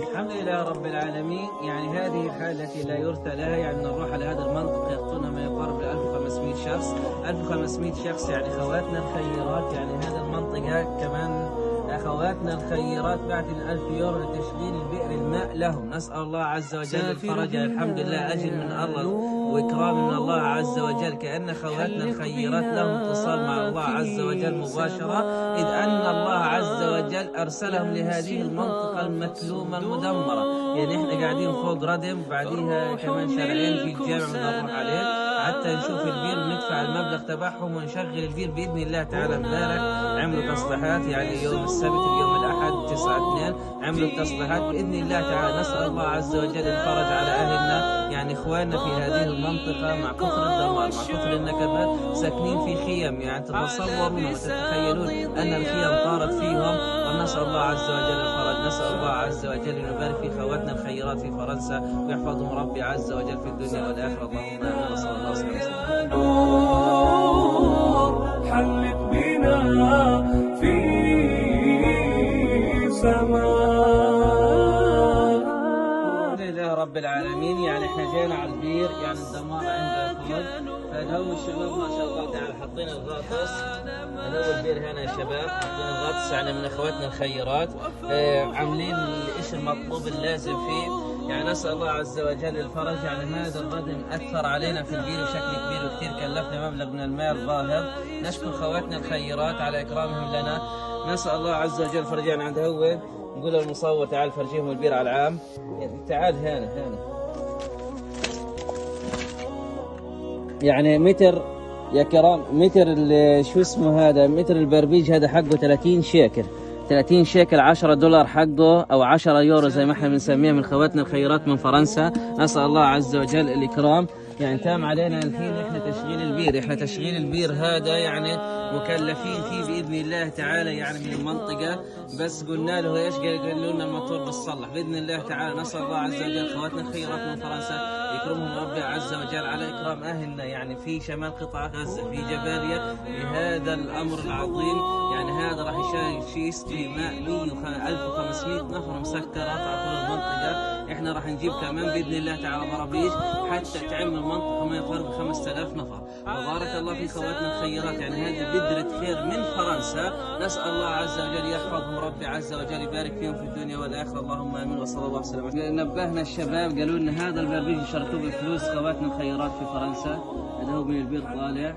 الحمد لله رب العالمين. يعني هذه الحالة التي لا يرثى لها، يعني نروح على هذا المنطقة يقتلون ما يقارب ل 1500 شخص. 1500 شخص يعني خواتنا الخيرات، يعني هذه المنطقة كمان أخواتنا الخيرات بعتن 1000 يورو لتشغيل البئر الماء لهم. نسأل الله عز وجل الفرج. الحمد لله أجل من الله وإكرام من الله عز وجل، كأن خواتنا الخيرات لهم اتصال مع الله عز وجل مباشرة، إذ أن الله عز وجل أرسلهم لهذه المنطقة المكلومة المدمرة. يعني إحنا قاعدين فوق ردم، بعديها كمان شارعين في الجامع بدنا نروح عليه حتى نشوف البير وندفع المبلغ تبعهم ونشغل البير بإذن الله تعالى. امبارح عملوا تصليحات، يعني يوم السبت اليوم الأحد 9/2 عملوا التصليحات بإذن الله تعالى. نسأل الله عز وجل الفرج على أهلنا، يعني إخواننا في هذه المنطقة مع كثر الدمار مع كثر النكبات ساكنين في خيم، يعني تتصورون وتتخيلون أن الخيم طارت فيهم. ونسأل الله عز وجل الفرج. نسأل الله عز وجل أن يبارك في خواتنا الخيرات في فرنسا ويحفظهم ربي عز وجل في الدنيا والآخرة. اللهم آمين. وصلى الله وسلم. حلت بنا في سماء. الحمد لله رب العالمين. يعني احنا جينا على البير، يعني الدمار عنده فوق، فالهو الشباب ما شاء الله تعالى حاطين الغاطس. هو البير هنا يا شباب حاطين الغاطس، يعني من اخواتنا الخيرات عاملين ايش المطلوب اللازم فيه. يعني نسأل الله عز وجل الفرج. يعني هذا الردم أثر علينا في البير بشكل كبير وكثير كلفنا مبلغ من المال ظاهر. نشكر خواتنا الخيرات على إكرامهم لنا. نسأل الله عز وجل الفرج. يعني عند هو نقول للمصور تعال فرجيهم البير على العام. تعال هنا يعني متر يا كرام، متر شو اسمه هذا، متر البربيج هذا حقه 30 شيكل. 30 شيكل 10 دولار حقه، او 10 يورو زي ما احنا بنسميها من خواتنا الخيرات من فرنسا. نسأل الله عز وجل الإكرام. يعني تام علينا الحين احنا تشغيل البير. احنا تشغيل البير هذا يعني مكلفين فيه بإذن الله تعالى، يعني من المنطقة. بس قلنا له ايش؟ قالوا لنا الموتور بتصلح بإذن الله تعالى. نسأل الله عز وجل خواتنا الخيرات من فرنسا يكرمهم ربي عز وجل على إكرام أهلنا، يعني في شمال قطاع غزة في جباليا بهذا الأمر العظيم. يعني هذا راح يسقي ماء 1500 نفر مسكرات على طول المنطقة. احنا راح نجيب كمان بإذن الله تعالى برابيج حتى تعم المنطقة ما يقارب 5000 نفر. وبارك الله في خواتنا الخيرات. يعني هذه بذرة خير من فرنسا. نسأل الله عز وجل يحفظهم ربي عز وجل يبارك فيهم في الدنيا والآخرة. اللهم آمين. وصلى الله وسلم. نبهنا الشباب قالوا لنا هذا البربيج شرطوه بفلوس خواتنا الخيرات في فرنسا. هذا هو من البير طالع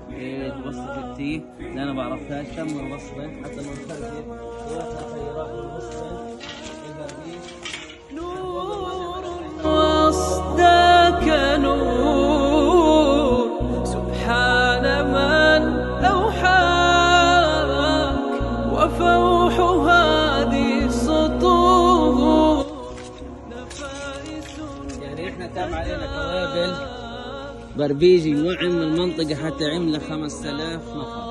وصفة التيه اللي أنا بعرفهاش. تم الوصفة حتى من خلفه خواتنا الخيرات والوصفة البربيج. نور وصداك نور، سبحان من أوحاك، وفوح هذه السطور نفائس. يعني احنا تم علينا توابل بربيجي وعم المنطقة حتى عمله 5000 نفر.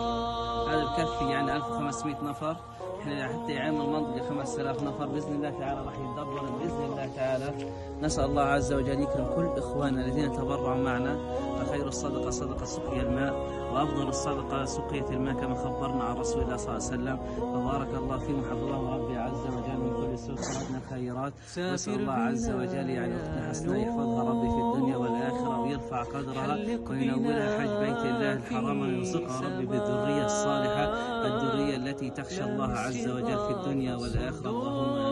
هذا بكفي يعني 1500 نفر. احنا حتى يعمل المنطقة 5000 نفر بإذن الله تعالى راح يتدبر بإذن الله تعالى. نسأل الله عز وجل يكرم كل إخواننا الذين تبرعوا معنا. فخير الصدقة صدقة سقيا الماء، وأفضل الصدقة سقية الماء كما خبرنا عن رسول الله صلى الله عليه وسلم. فبارك الله فيكم حفظه ربي عز وجل من كل سوء خواتنا الخيرات. نسأل الله عز وجل يعني أختنا حسناء يحفظها ربي في الدنيا والآخرة ويرفع قدرها وينولها حج بيت الله الحرام ويرزقها ربي بالذرية الصالحة، الذرية التي تخشى الله عز وجل في الدنيا والآخرة. اللهم